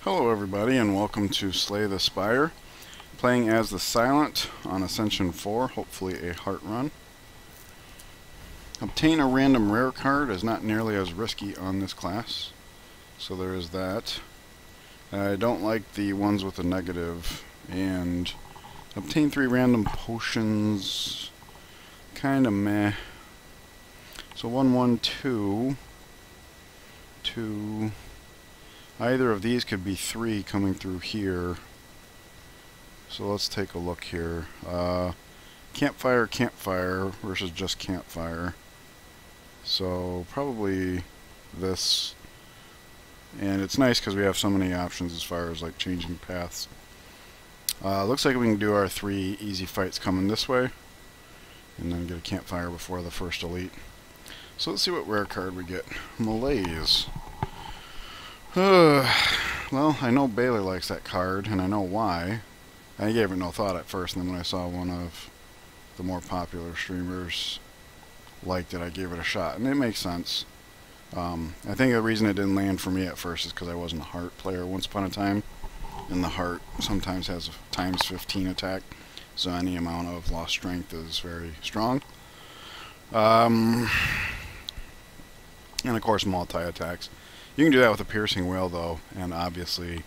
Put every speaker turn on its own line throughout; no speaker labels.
Hello everybody and welcome to Slay the Spire. Playing as the Silent on Ascension 4, hopefully a heart run. Obtain a random rare card is not nearly as risky on this class, so there is that. I don't like the ones with a negative, and obtain 3 random potions, kinda meh. So 1, 1, 2, 2. Either of these could be 3 coming through here. So let's take a look here. Campfire, campfire versus just campfire. So probably this. And it's nice because we have so many options as far as like changing paths. Looks like we can do our 3 easy fights coming this way. And then get a campfire before the first elite. So let's see what rare card we get. Malaise. Well, I know Baylor likes that card, and I know why. I gave it no thought at first, and then when I saw one of the more popular streamers liked it, I gave it a shot, and it makes sense. I think the reason it didn't land for me at first is because I wasn't a heart player once upon a time, and the heart sometimes has a times 15 attack, so any amount of lost strength is very strong. And of course multi-attacks. You can do that with a Piercing Wail, though, and obviously,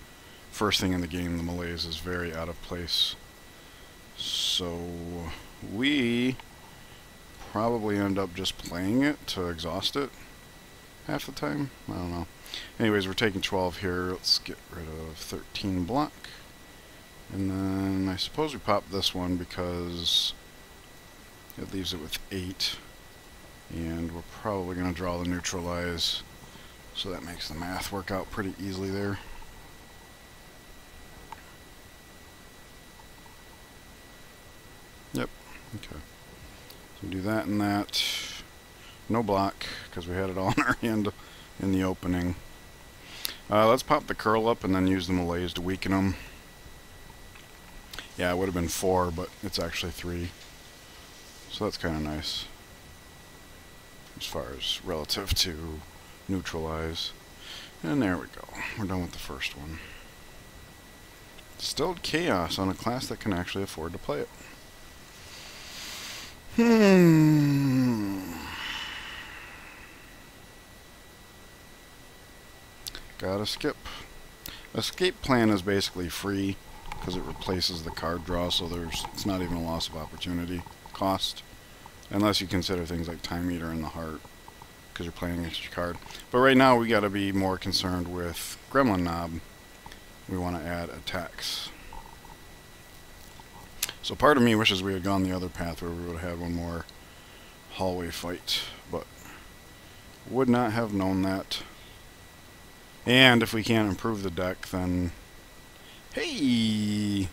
first thing in the game, the Malaise is very out of place. So, we probably end up just playing it to exhaust it half the time. I don't know. Anyways, we're taking 12 here. Let's get rid of 13 block. And then I suppose we pop this one because it leaves it with 8. And we're probably going to draw the Neutralize. So that makes the math work out pretty easily there. Yep, okay. So do that and that. No block, because we had it all in our hand in the opening. Let's pop the curl up and then use the Malaise to weaken them. Yeah, it would have been 4, but it's actually 3. So that's kind of nice. As far as relative to Neutralize. And there we go. We're done with the first one. Distilled Chaos on a class that can actually afford to play it. Gotta skip. Escape Plan is basically free because it replaces the card draw, so it's not even a loss of opportunity cost. Unless you consider things like Time Eater and the Heart, because you're playing against your card. But right now we got to be more concerned with Gremlin Knob. We want to add attacks. So part of me wishes we had gone the other path where we would have had one more hallway fight, but would not have known that. And if we can't improve the deck, then hey,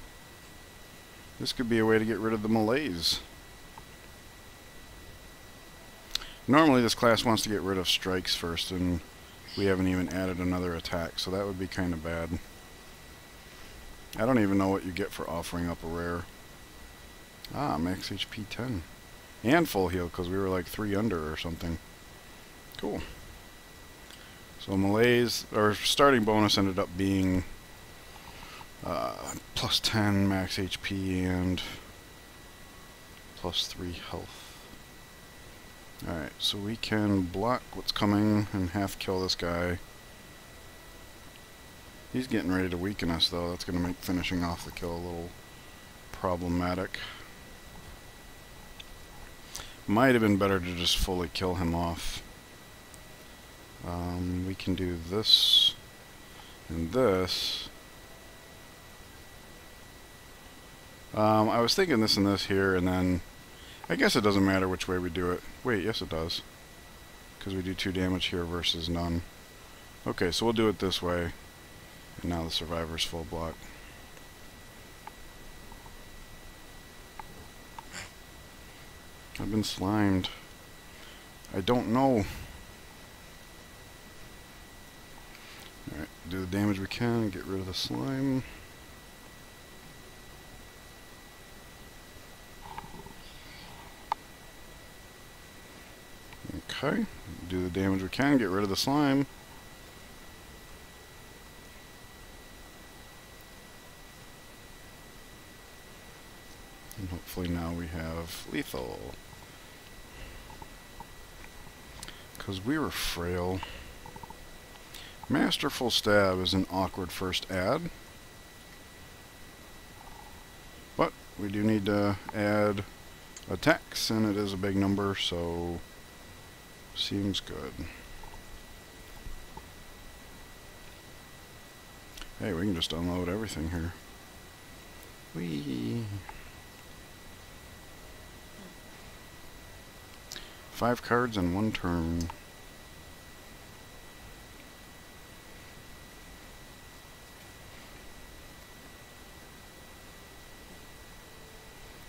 this could be a way to get rid of the Malaise. Normally this class wants to get rid of strikes first, and we haven't even added another attack, so that would be kind of bad. I don't even know what you get for offering up a rare. Ah, max HP 10. And full heal, because we were like 3 under or something. Cool. So Malaise, our starting bonus ended up being plus 10 max HP and plus 3 health. Alright, so we can block what's coming and half kill this guy. He's getting ready to weaken us, though. That's going to make finishing off the kill a little problematic. Might have been better to just fully kill him off. We can do this and this. I was thinking this and this here, and then I guess it doesn't matter which way we do it. Wait, yes it does. Because we do 2 damage here versus none. Okay, so we'll do it this way. And now the survivor's full block. I've been slimed. I don't know. Alright, do the damage we can, get rid of the slime. Okay, do the damage we can, get rid of the slime. hopefully now we have lethal. Because we were frail. Masterful Stab is an awkward first add. But we do need to add attacks, and it is a big number, so seems good. Hey, we can just unload everything here. Whee! 5 cards in 1 turn.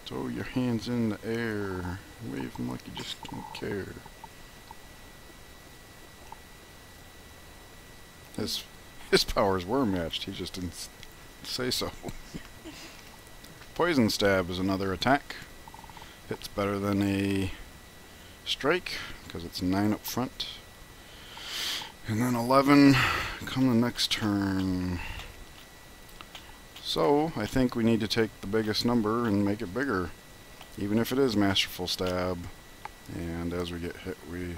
Throw your hands in the air. Wave them like you just don't care. His powers were matched, he just didn't say so. Poison Stab is another attack. Hits better than a strike, because it's 9 up front. And then 11 come the next turn. So, I think we need to take the biggest number and make it bigger, even if it is Masterful Stab. And as we get hit, we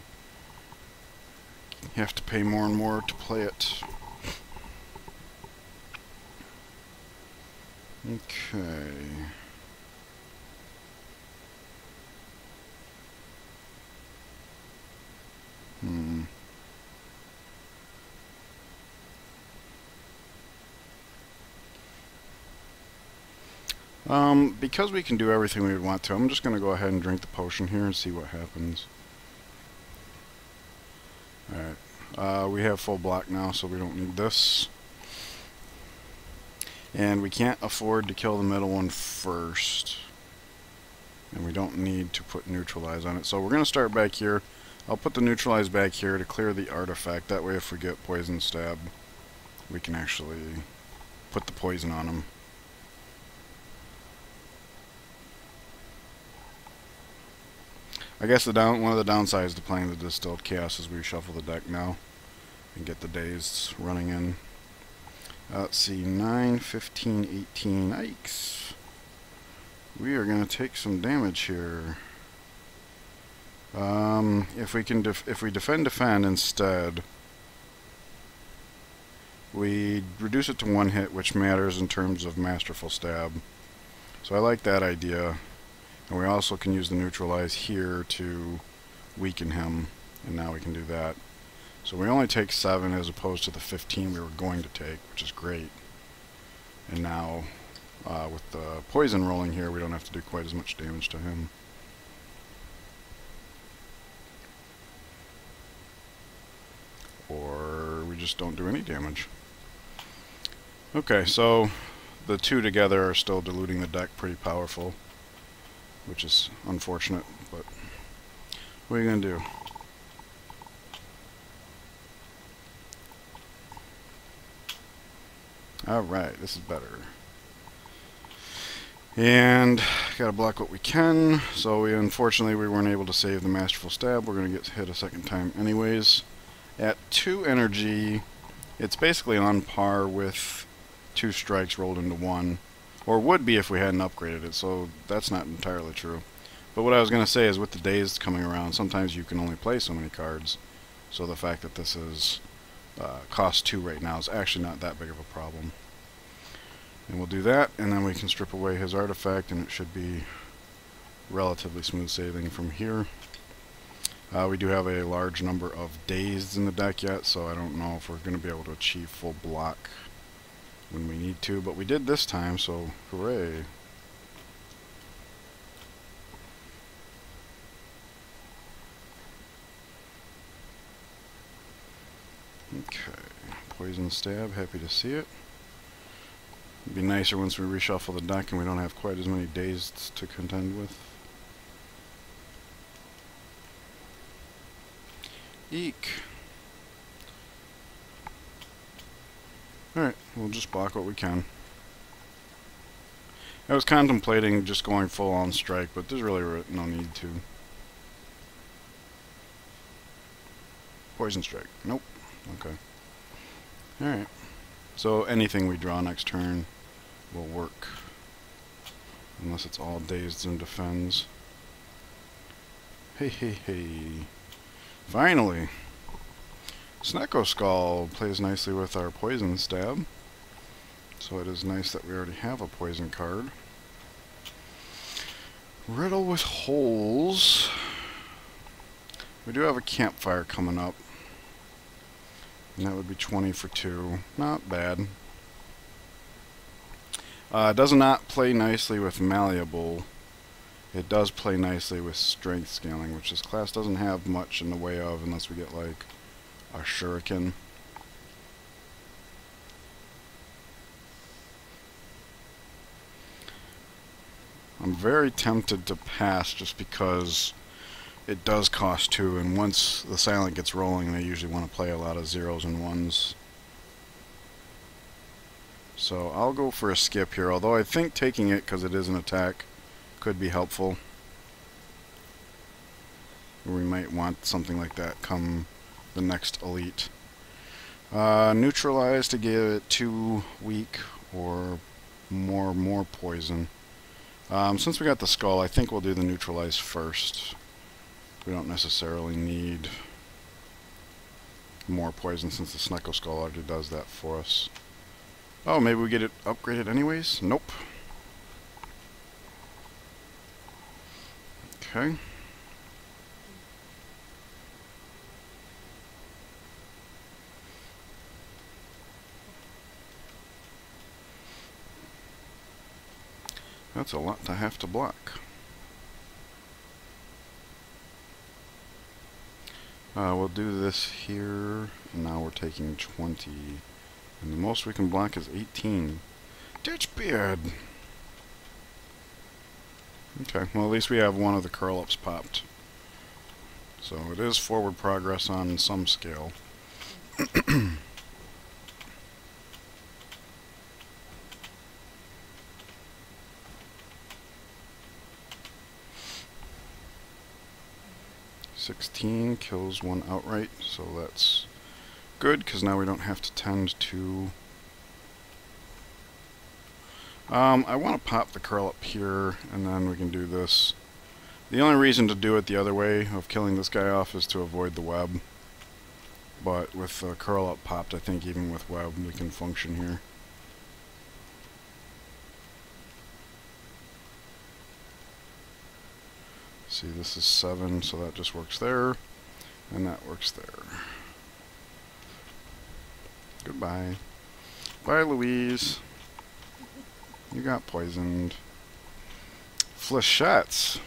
have to pay more and more to play it. Okay. Because we can do everything we would want to, I'm just going to go ahead and drink the potion here and see what happens. Alright, we have full block now, so we don't need this. And we can't afford to kill the middle one first. And we don't need to put neutralize on it. So we're going to start back here. I'll put the neutralize back here to clear the artifact. That way if we get poison stab, we can actually put the poison on him. I guess one of the downsides to playing the Distilled Chaos is we shuffle the deck now and get the days running in. Let's see, 9, 15, 18. Yikes. We are going to take some damage here. If we defend instead, we reduce it to 1 hit, which matters in terms of Masterful Stab. So I like that idea. And we also can use the neutralize here to weaken him, and now we can do that. So we only take 7 as opposed to the 15 we were going to take, which is great. And now, with the poison rolling here, we don't have to do quite as much damage to him. Or we just don't do any damage. Okay, so the two together are still diluting the deck pretty powerful, which is unfortunate, but what are you going to do? Alright, this is better. And gotta block what we can, so unfortunately we weren't able to save the Masterful Stab. We're going to get hit a second time anyways. At 2 energy, it's basically on par with 2 strikes rolled into 1. Or would be if we hadn't upgraded it, so that's not entirely true. But what I was going to say is with the days coming around, sometimes you can only play so many cards. So the fact that this is cost 2 right now is actually not that big of a problem. And we'll do that, and then we can strip away his artifact, and it should be relatively smooth sailing from here. We do have a large number of dazed in the deck yet, so I don't know if we're going to be able to achieve full block when we need to, but we did this time, so hooray. Okay, poison stab, happy to see it. It'd be nicer once we reshuffle the deck and we don't have quite as many dazed to contend with. Eek. Alright, we'll just block what we can. I was contemplating just going full on strike, but there's really no need to. Poison strike. Nope. Okay. Alright. So anything we draw next turn will work. Unless it's all dazed and defends. Hey, hey, hey. Finally! Snecko Skull plays nicely with our poison stab. So it is nice that we already have a poison card. Riddle with holes. We do have a campfire coming up. And that would be 20 for 2. Not bad. Does not play nicely with malleable. It does play nicely with strength scaling, which this class doesn't have much in the way of unless we get like a shuriken. I'm very tempted to pass just because it does cost 2, and once the silent gets rolling, they usually want to play a lot of 0s and 1s. So I'll go for a skip here, although I think taking it, because it is an attack, could be helpful. We might want something like that come the next elite. Neutralize to give it 2 weak or more poison. Since we got the skull, I think we'll do the neutralize first. We don't necessarily need more poison since the Snecko Skull already does that for us. Oh, maybe we get it upgraded anyways? Nope. Okay. That's a lot to have to block. We'll do this here, and now we're taking 20. And the most we can block is 18. Ditchbeard! Okay, well at least we have one of the curl-ups popped. So it is forward progress on some scale. 16 kills one outright, so that's good, because now we don't have to tend to... I want to pop the curl up here, and then we can do this. The only reason to do it the other way, of killing this guy off, is to avoid the web. But with the curl up popped, I think even with web we can function here. See, this is 7, so that just works there, and that works there. Goodbye. Bye, Louise. You got poisoned. Flechettes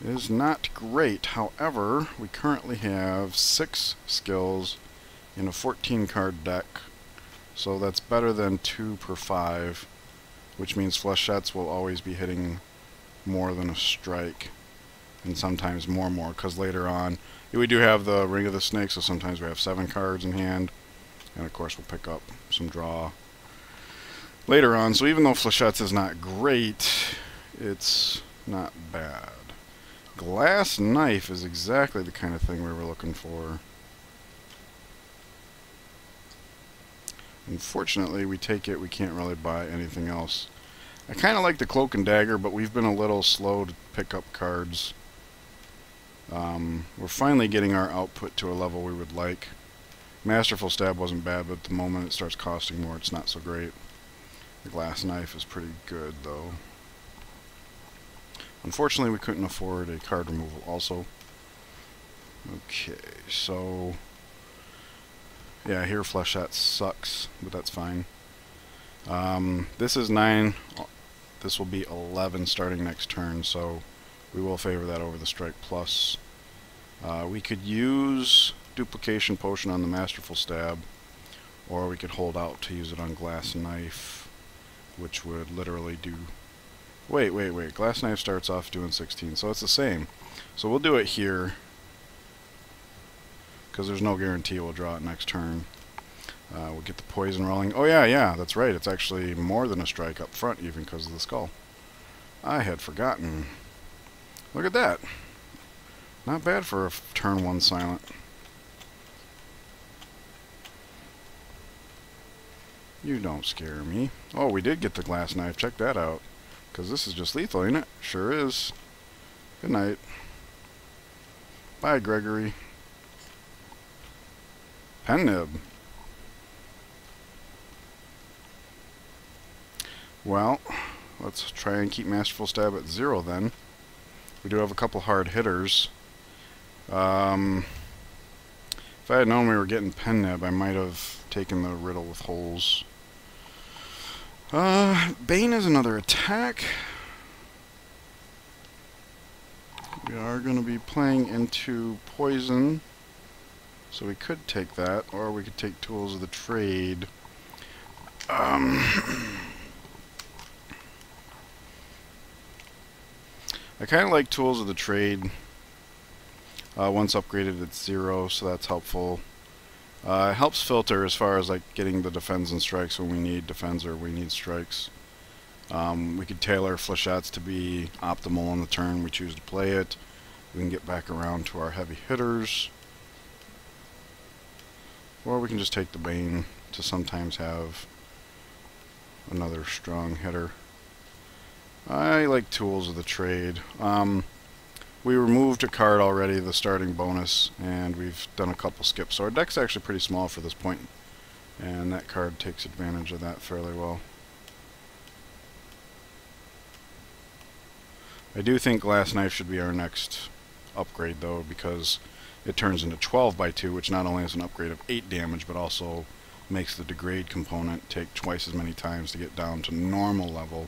is not great. However, we currently have 6 skills in a 14-card deck, so that's better than 2 per 5. Which means flechettes will always be hitting more than a strike, and sometimes more, because later on, we do have the Ring of the Snake, so sometimes we have 7 cards in hand, and of course we'll pick up some draw later on. So even though flechettes is not great, it's not bad. Glass Knife is exactly the kind of thing we were looking for. Unfortunately, we take it, we can't really buy anything else. I kind of like the Cloak and Dagger, but we've been a little slow to pick up cards. We're finally getting our output to a level we would like. Masterful Stab wasn't bad, but at the moment it starts costing more, it's not so great. The Glass Knife is pretty good, though. Unfortunately, we couldn't afford a card removal also. Okay, so... yeah, here Flechette sucks, but that's fine. This is 9. This will be 11 starting next turn, so we will favor that over the Strike Plus. We could use Duplication Potion on the Masterful Stab, or we could hold out to use it on Glass Knife, which would literally do... Wait. Glass Knife starts off doing 16, so it's the same. So we'll do it here, because there's no guarantee we'll draw it next turn. We'll get the poison rolling. Oh yeah, that's right. It's actually more than a strike up front, even because of the skull. I had forgotten. Look at that. Not bad for a turn 1 silent. You don't scare me. Oh, we did get the glass knife. Check that out. Because this is just lethal, ain't it? Sure is. Good night. Bye, Gregory. Pen nib. Well, let's try and keep Masterful Stab at 0 then. We do have a couple hard hitters. If I had known we were getting Pen nib, I might have taken the Riddle with holes. Bane is another attack. We are going to be playing into poison, so we could take that, or we could take Tools of the Trade. I kind of like Tools of the Trade. Once upgraded at 0, so that's helpful. It helps filter as far as like getting the defense and strikes when we need defense or we need strikes. We could tailor flechettes to be optimal on the turn we choose to play it. We can get back around to our heavy hitters. Or we can just take the Bane to sometimes have another strong hitter. I like Tools of the Trade. We removed a card already, the starting bonus, and we've done a couple skips. So our deck's actually pretty small for this point, and that card takes advantage of that fairly well. I do think Glass Knife should be our next upgrade, though, because it turns into 12x2, which not only is an upgrade of 8 damage, but also makes the degrade component take twice as many times to get down to normal level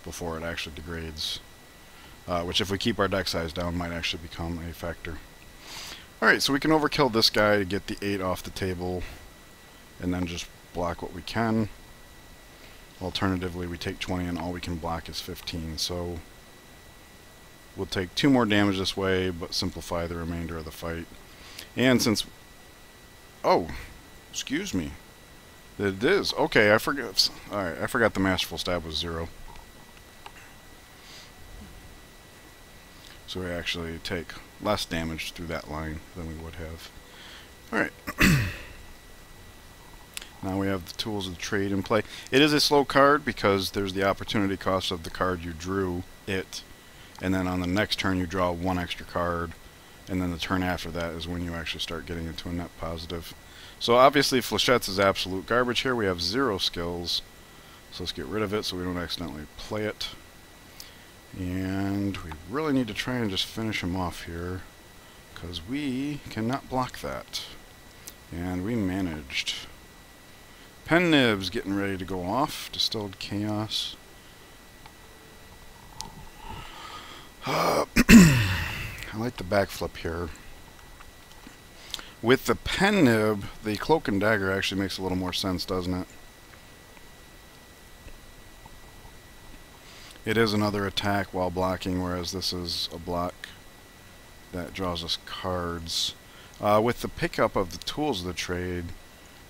before it actually degrades. Which, if we keep our deck size down, might actually become a factor. Alright, so we can overkill this guy to get the 8 off the table, and then just block what we can. Alternatively, we take 20 and all we can block is 15, so we'll take 2 more damage this way, but simplify the remainder of the fight. And since... Oh! Excuse me. It is. Okay, I forgot. Alright, I forgot the Masterful Stab was 0. So we actually take less damage through that line than we would have. Alright. Now we have the Tools of the Trade in play. It is a slow card because there's the opportunity cost of the card you drew, it, and then on the next turn you draw 1 extra card, and then the turn after that is when you actually start getting into a net positive. So obviously Flechettes is absolute garbage here. We have 0 skills, so let's get rid of it so we don't accidentally play it. And we really need to try and just finish him off here, because we cannot block that. And we managed. Pen Nib's getting ready to go off. Distilled Chaos. I like the backflip here. With the Pen Nib, the Cloak and Dagger actually makes a little more sense, doesn't it? It is another attack while blocking, whereas this is a block that draws us cards. With the pickup of the Tools of the Trade,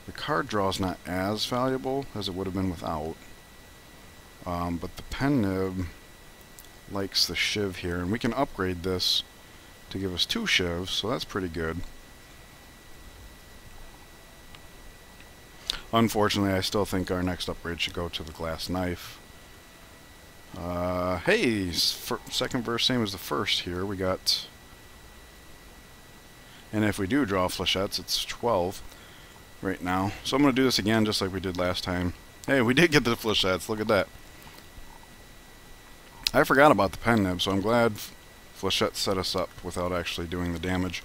the card draw is not as valuable as it would have been without. But the Pen Nib likes the Shiv here, and we can upgrade this to give us 2 Shivs, so that's pretty good. Unfortunately, I still think our next upgrade should go to the Glass Knife. Hey, second verse same as the first here. We got, and if we do draw Flechettes, it's 12 right now. So I'm going to do this again just like we did last time. Hey, we did get the Flechettes. Look at that. I forgot about the Pen Nib, so I'm glad Flechette set us up without actually doing the damage.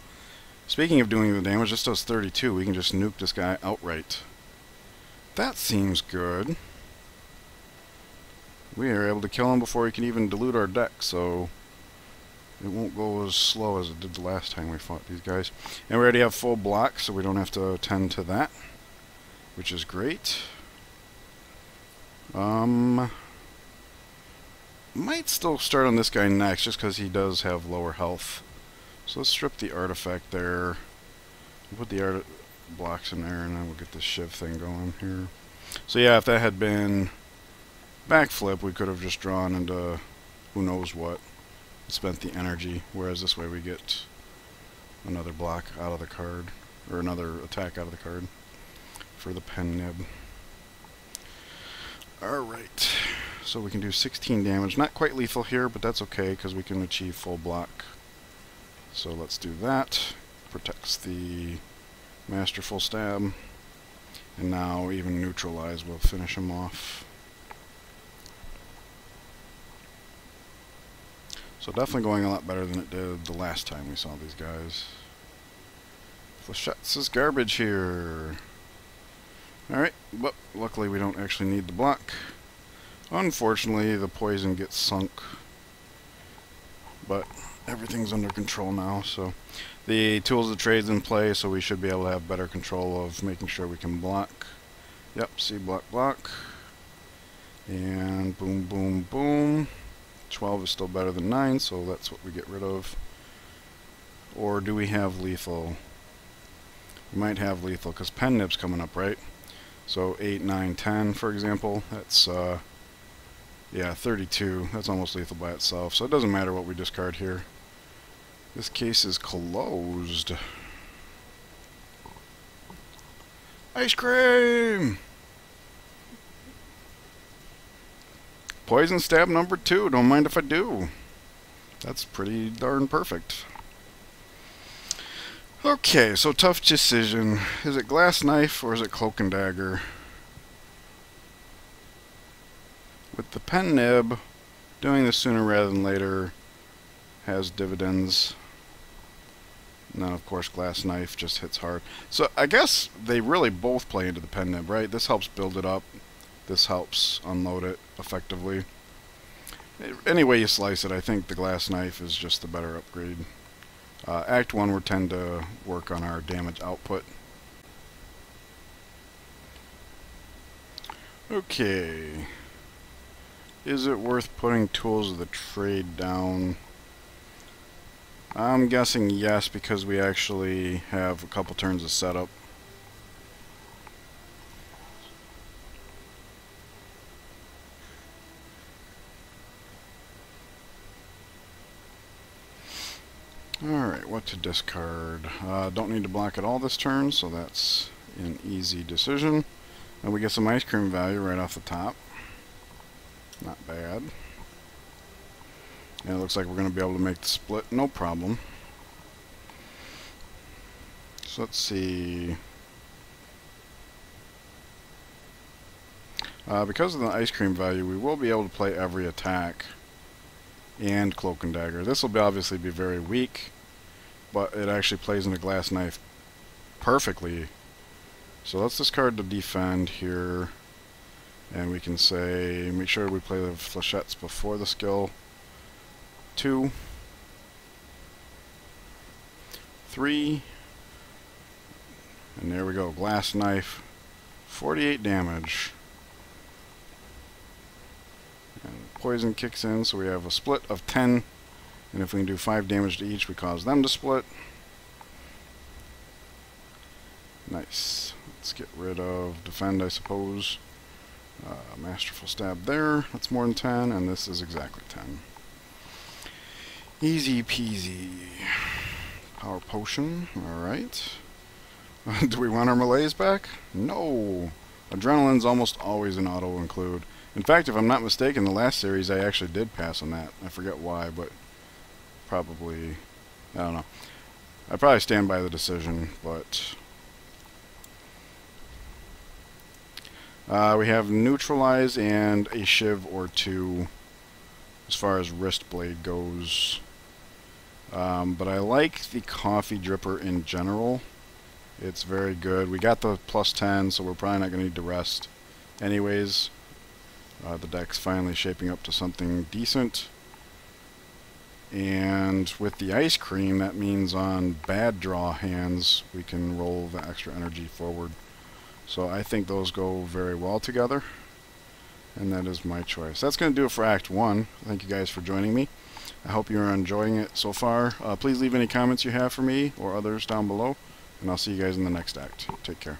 Speaking of doing the damage, this does 32. We can just nuke this guy outright. That seems good. We are able to kill him before he can even dilute our deck, so it won't go as slow as it did the last time we fought these guys. And we already have full block, so we don't have to attend to that, which is great. Might still start on this guy next, just because he does have lower health. So let's strip the artifact there. We'll put the blocks in there, and then we'll get this Shiv thing going here. So yeah, if that had been backflip, we could have just drawn into who knows what, spent the energy, whereas this way we get another block out of the card, or another attack out of the card for the Pen Nib. Alright, so we can do 16 damage. Not quite lethal here, but that's okay because we can achieve full block. So let's do that. Protects the Masterful Stab. And now even neutralize will finish him off. So definitely going a lot better than it did the last time we saw these guys. Flechettes is garbage here. Alright, but luckily we don't actually need the block. Unfortunately, the poison gets sunk. But everything's under control now, so the Tools of the Trade's in play, so we should be able to have better control of making sure we can block. Yep, see, block, block. And boom, boom, boom. 12 is still better than 9, so that's what we get rid of. Or do we have lethal? We might have lethal, because Pen Nib's coming up, right? So 8, 9, 10, for example, that's, yeah, 32. That's almost lethal by itself, so it doesn't matter what we discard here. This case is closed. Ice cream! Poison Stab number 2, don't mind if I do. That's pretty darn perfect. Okay, so tough decision. Is it Glass Knife or is it Cloak and Dagger? With the Pen Nib, doing this sooner rather than later has dividends. And then, of course, Glass Knife just hits hard. So I guess they really both play into the Pen Nib, right? This helps build it up. This helps unload it effectively. Any way you slice it, I think the Glass Knife is just the better upgrade. Act 1, we tend to work on our damage output. Okay. Is it worth putting Tools of the Trade down? I'm guessing yes, because we actually have a couple turns of setup. Alright, what to discard? Don't need to block at all this turn, so that's an easy decision. And we get some ice cream value right off the top. Not bad. And it looks like we're going to be able to make the split, no problem. So let's see. Because of the ice cream value, we will be able to play every attack and Cloak and Dagger. This will obviously be very weak, but it actually plays into Glass Knife perfectly. So let's discard the defend here, and we can say, make sure we play the Flechettes before the skill. 2, 3, and there we go, Glass Knife, 48 damage. And poison kicks in, so we have a split of 10, and if we can do 5 damage to each, we cause them to split. Nice. Let's get rid of defend, I suppose. Masterful Stab there, that's more than 10, and this is exactly 10. Easy peasy. Power Potion, alright. Do we want our melees back? No! Adrenaline's almost always an auto-include. In fact, if I'm not mistaken, the last series I actually did pass on that. I forget why, but probably, I don't know. I'd probably stand by the decision, but we have Neutralize and a Shiv or 2 as far as Wrist Blade goes. But I like the Coffee Dripper in general. It's very good. We got the plus 10, so we're probably not going to need to rest anyways. The deck's finally shaping up to something decent. And with the Ice Cream, that means on bad draw hands, we can roll the extra energy forward. So I think those go very well together. And that is my choice. That's going to do it for Act 1. Thank you guys for joining me. I hope you're enjoying it so far. Please leave any comments you have for me or others down below. And I'll see you guys in the next act. Take care.